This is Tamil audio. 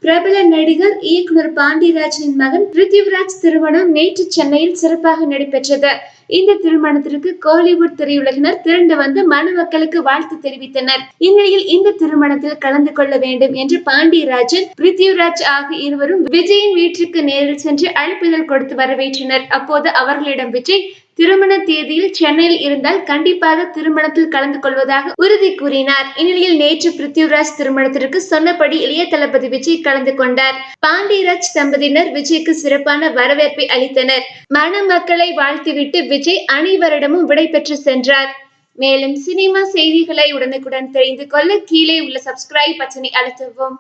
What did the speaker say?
பிரபல நடிகர் இயக்குனர் பாண்டியராஜனின் மகன் பிருத்திவிராஜ் திருமணம் நேற்று சென்னையில் சிறப்பாக நடைபெற்றது. இந்த திருமணத்திற்கு கோலிவுட் திரையுலகினர் திரண்டு வந்து மணமக்களுக்கு வாழ்த்து தெரிவித்தனர். இந்நிலையில் இந்த திருமணத்தில் கலந்து கொள்ள வேண்டும் என்று பாண்டியராஜன், பிருத்திவிராஜ் ஆகிய இருவரும் விஜயின் வீட்டிற்கு நேரில் சென்று அழைப்பிதழ் கொடுத்து வரவேற்றனர். அப்போது அவர்களிடம் விஜய் திருமண தேதியில் சென்னையில் இருந்தால் கண்டிப்பாக திருமணத்தில் கலந்து கொள்வதாக உறுதி கூறினார். இந்நிலையில் நேற்று பிருத்திவிராஜ் திருமணத்திற்கு சொன்னபடி இளைய தளபதி விஜய் கலந்து கொண்டார். பாண்டியராஜ் தம்பதியினர் விஜய்க்கு சிறப்பான வரவேற்பை அளித்தனர். மணமக்களை வாழ்த்திவிட்டு விஜய் அனைவரிடமும் விடைபெற்று சென்றார். மேலும் சினிமா செய்திகளை உடனுக்குடன் தெரிந்து கொள்ள கீழே உள்ள சப்ஸ்கிரைப் பட்டனை அழுத்தவும்.